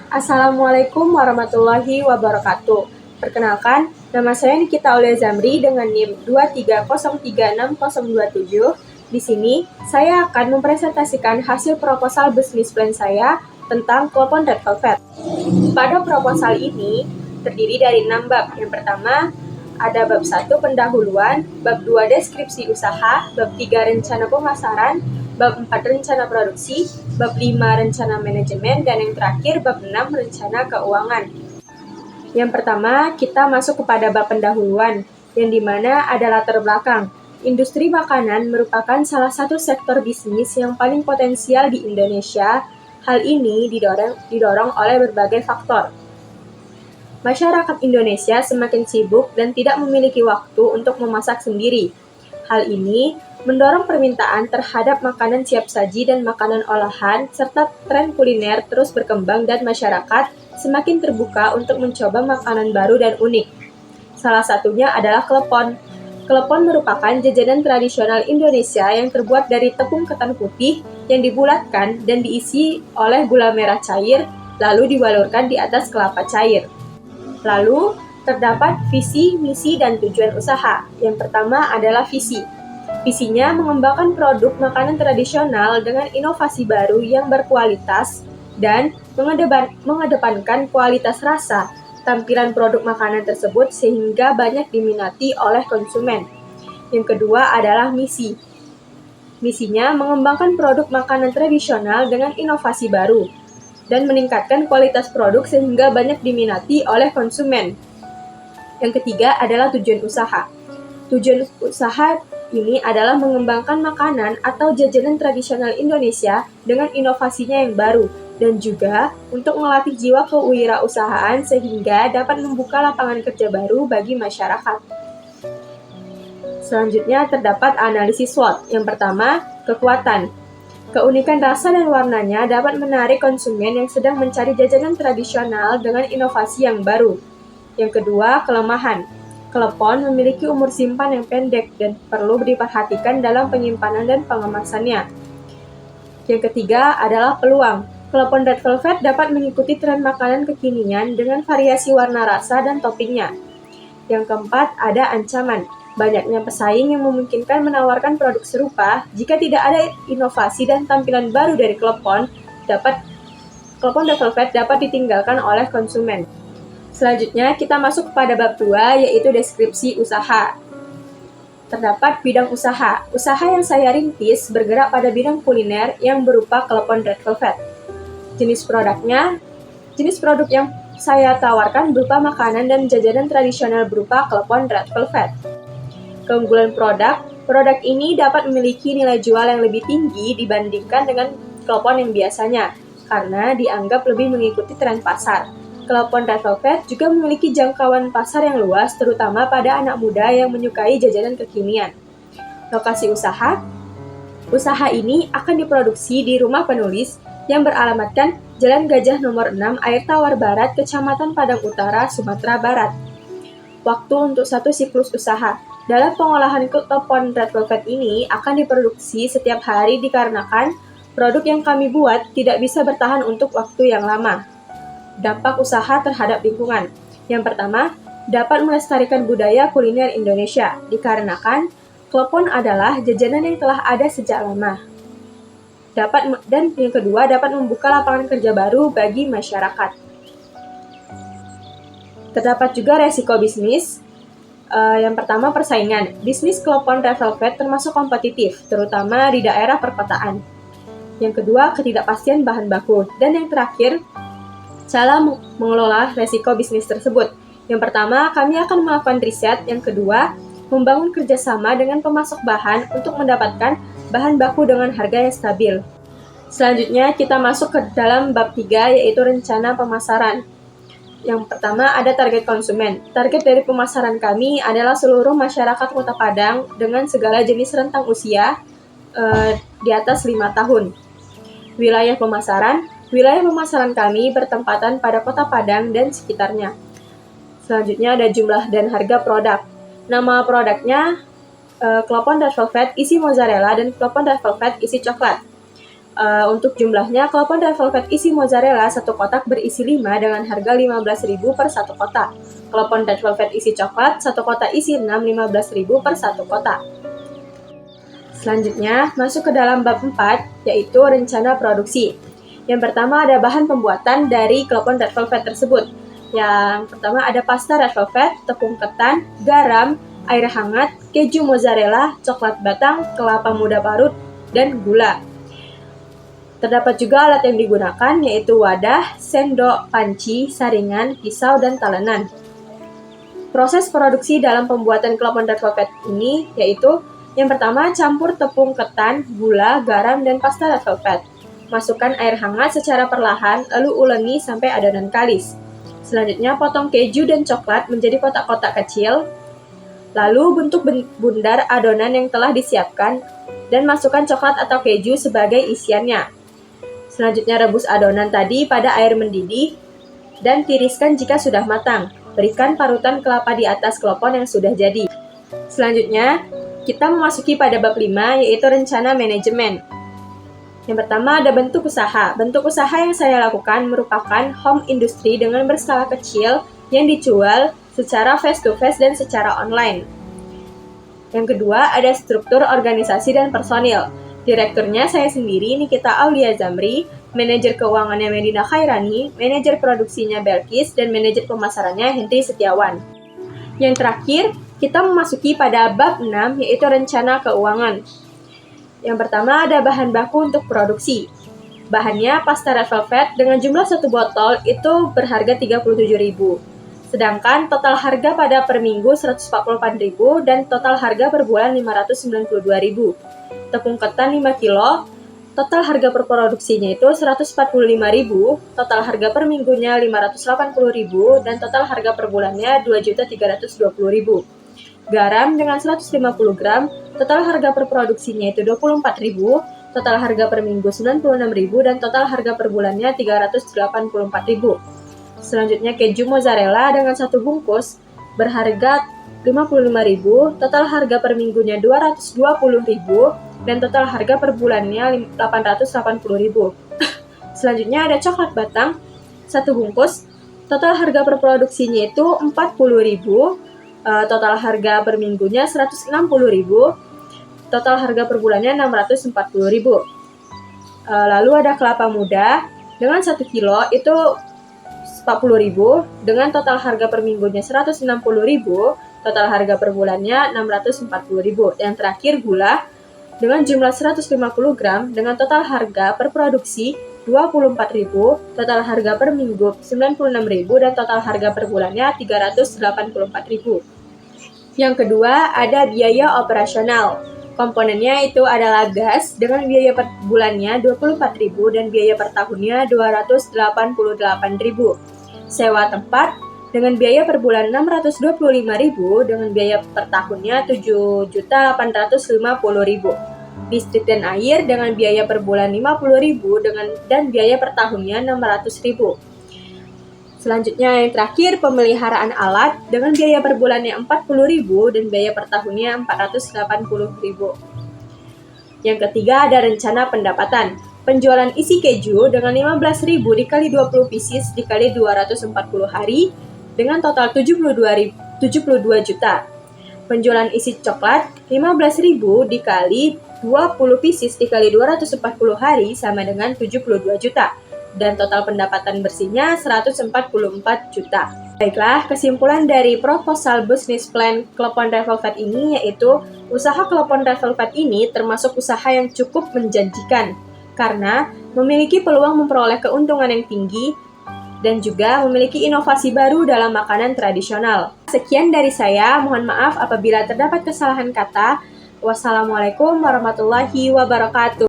Assalamualaikum warahmatullahi wabarakatuh. Perkenalkan, nama saya Nikita Aulia Zamri dengan NIM 230360027. Di sini, saya akan mempresentasikan hasil proposal bisnis plan saya tentang Klepon Red Velvet. Pada proposal ini, terdiri dari 6 bab. Yang pertama, ada bab 1 pendahuluan, bab 2 deskripsi usaha, bab 3 rencana pemasaran, bab 4 rencana produksi, bab 5 rencana manajemen, dan yang terakhir bab 6 rencana keuangan. Yang pertama, kita masuk kepada bab pendahuluan, yang dimana ada latar belakang. Industri makanan merupakan salah satu sektor bisnis yang paling potensial di Indonesia. Hal ini didorong oleh berbagai faktor. Masyarakat Indonesia semakin sibuk dan tidak memiliki waktu untuk memasak sendiri. Hal ini mendorong permintaan terhadap makanan siap saji dan makanan olahan, serta tren kuliner terus berkembang dan masyarakat semakin terbuka untuk mencoba makanan baru dan unik. Salah satunya adalah klepon. Klepon merupakan jajanan tradisional Indonesia yang terbuat dari tepung ketan putih yang dibulatkan dan diisi oleh gula merah cair, lalu dibalurkan di atas kelapa cair. Lalu, terdapat visi, misi, dan tujuan usaha. Yang pertama adalah visi. Visinya mengembangkan produk makanan tradisional dengan inovasi baru yang berkualitas dan mengedepankan kualitas rasa tampilan produk makanan tersebut sehingga banyak diminati oleh konsumen. Yang kedua adalah misi. Misinya mengembangkan produk makanan tradisional dengan inovasi baru dan meningkatkan kualitas produk sehingga banyak diminati oleh konsumen. Yang ketiga adalah tujuan usaha. Tujuan usaha ini adalah mengembangkan makanan atau jajanan tradisional Indonesia dengan inovasinya yang baru dan juga untuk melatih jiwa kewirausahaan sehingga dapat membuka lapangan kerja baru bagi masyarakat. Selanjutnya terdapat analisis SWOT. Yang pertama, kekuatan. Keunikan rasa dan warnanya dapat menarik konsumen yang sedang mencari jajanan tradisional dengan inovasi yang baru. Yang kedua, kelemahan. Klepon memiliki umur simpan yang pendek dan perlu diperhatikan dalam penyimpanan dan pengemasannya. Yang ketiga adalah peluang. Klepon Red Velvet dapat mengikuti tren makanan kekinian dengan variasi warna rasa dan toppingnya. Yang keempat ada ancaman. Banyaknya pesaing yang memungkinkan menawarkan produk serupa. Jika tidak ada inovasi dan tampilan baru dari klepon Red Velvet dapat ditinggalkan oleh konsumen. Selanjutnya, kita masuk kepada bab 2, yaitu deskripsi usaha. Terdapat bidang usaha. Usaha yang saya rintis bergerak pada bidang kuliner yang berupa klepon Red Velvet. Jenis produk yang saya tawarkan berupa makanan dan jajanan tradisional berupa klepon Red Velvet. Keunggulan produk ini dapat memiliki nilai jual yang lebih tinggi dibandingkan dengan klepon yang biasanya, karena dianggap lebih mengikuti tren pasar. Klepon Red Velvet juga memiliki jangkauan pasar yang luas, terutama pada anak muda yang menyukai jajanan kekinian. Lokasi usaha ini akan diproduksi di rumah penulis yang beralamatkan Jalan Gajah Nomor 6, Air Tawar Barat, Kecamatan Padang Utara, Sumatera Barat. Waktu untuk satu siklus usaha. Dalam pengolahan klepon Red Velvet ini akan diproduksi setiap hari dikarenakan produk yang kami buat tidak bisa bertahan untuk waktu yang lama. Dampak usaha terhadap lingkungan. Yang pertama, dapat melestarikan budaya kuliner Indonesia, dikarenakan klepon adalah jajanan yang telah ada sejak lama. Dan yang kedua, dapat membuka lapangan kerja baru bagi masyarakat. Terdapat juga resiko bisnis. Yang pertama, persaingan. Bisnis klepon Red Velvet termasuk kompetitif, terutama di daerah perkotaan. Yang kedua, ketidakpastian bahan baku. Dan yang terakhir, cara mengelola resiko bisnis tersebut. Yang pertama, kami akan melakukan riset. Yang kedua, membangun kerjasama dengan pemasok bahan untuk mendapatkan bahan baku dengan harga yang stabil. Selanjutnya, kita masuk ke dalam bab 3, yaitu rencana pemasaran. Yang pertama, ada target konsumen. Target dari pemasaran kami adalah seluruh masyarakat Kota Padang dengan segala jenis rentang usia di atas 5 tahun. Wilayah pemasaran kami bertempatan pada Kota Padang dan sekitarnya. Selanjutnya ada jumlah dan harga produk. Nama produknya klepon Red Velvet isi mozzarella dan klepon Red Velvet isi coklat. Untuk jumlahnya, Clopon Red Velvet isi mozzarella 1 kotak berisi 5 dengan harga 15.000 per 1 kotak. Clopon Red Velvet isi coklat 1 kotak isi 6, 15.000 per 1 kotak. Selanjutnya, masuk ke dalam bab 4, yaitu rencana produksi. Yang pertama ada bahan pembuatan dari Clopon Red Velvet tersebut. Yang pertama ada pasta red velvet, tepung ketan, garam, air hangat, keju mozzarella, coklat batang, kelapa muda parut, dan gula. Terdapat juga alat yang digunakan, yaitu wadah, sendok, panci, saringan, pisau, dan talenan. Proses produksi dalam pembuatan Clopon Red Velvet ini yaitu yang pertama, campur tepung ketan, gula, garam, dan pasta red velvet. Masukkan air hangat secara perlahan, lalu ulengi sampai adonan kalis. Selanjutnya, potong keju dan coklat menjadi kotak-kotak kecil. Lalu, bentuk bundar adonan yang telah disiapkan dan masukkan coklat atau keju sebagai isiannya. Selanjutnya rebus adonan tadi pada air mendidih dan tiriskan jika sudah matang. Berikan parutan kelapa di atas clopon yang sudah jadi. Selanjutnya, kita memasuki pada bab 5 yaitu rencana manajemen. Yang pertama ada bentuk usaha. Bentuk usaha yang saya lakukan merupakan home industry dengan berskala kecil yang dijual secara face to face dan secara online. Yang kedua ada struktur organisasi dan personil. Direkturnya saya sendiri, Nikita Aulia Zamri, manajer keuangannya Medina Khairani, manajer produksinya Belkis, dan manajer pemasarannya Hendri Setiawan. Yang terakhir, kita memasuki pada bab 6, yaitu rencana keuangan. Yang pertama ada bahan baku untuk produksi. Bahannya pasta red velvet dengan jumlah 1 botol itu berharga 37.000. Sedangkan total harga pada per minggu 144.000 dan total harga per bulan 592.000. Tepung ketan 5 kilo, total harga per produksinya itu 145.000, total harga per minggunya 580.000 dan total harga per bulannya 2.320.000. Garam dengan 150 gram, total harga per produksinya itu 24.000, total harga per minggu 96.000 dan total harga per bulannya 384.000. Selanjutnya keju mozzarella dengan 1 bungkus berharga 55.000, total harga per minggunya 220.000 dan total harga per bulannya 880.000. Selanjutnya ada coklat batang 1 bungkus, total harga per produksinya itu 40.000, total harga per minggunya 160.000, total harga per bulannya 640.000. Lalu ada kelapa muda dengan 1 kilo itu 40.000 dengan total harga per minggunya 160.000, total harga per bulannya 640.000. Yang terakhir gula dengan jumlah 150 gram dengan total harga per produksi 24.000, total harga per minggu 96.000 dan total harga per bulannya 384.000. Yang kedua ada biaya operasional. Komponennya itu adalah gas dengan biaya per bulannya 24.000 dan biaya per tahunnya 288.000. Sewa tempat dengan biaya per bulan 625.000 dengan biaya per tahunnya 7.850.000. Listrik dan air dengan biaya per bulan 50.000 dan biaya per tahunnya 600.000. Selanjutnya yang terakhir pemeliharaan alat dengan biaya per bulannya 40.000 dan biaya per tahunnya 480.000. Yang ketiga ada rencana pendapatan. Penjualan isi keju dengan 15.000 dikali 20 pieces dikali 240 hari dengan total 72 juta. Penjualan isi coklat 15.000 dikali 20 pieces dikali 240 hari sama dengan 72 juta. Dan total pendapatan bersihnya 144 juta. Baiklah, kesimpulan dari proposal business plan Clopon Red Velvet ini yaitu usaha Clopon Red Velvet ini termasuk usaha yang cukup menjanjikan karena memiliki peluang memperoleh keuntungan yang tinggi dan juga memiliki inovasi baru dalam makanan tradisional. Sekian dari saya, mohon maaf apabila terdapat kesalahan kata. Wassalamualaikum warahmatullahi wabarakatuh.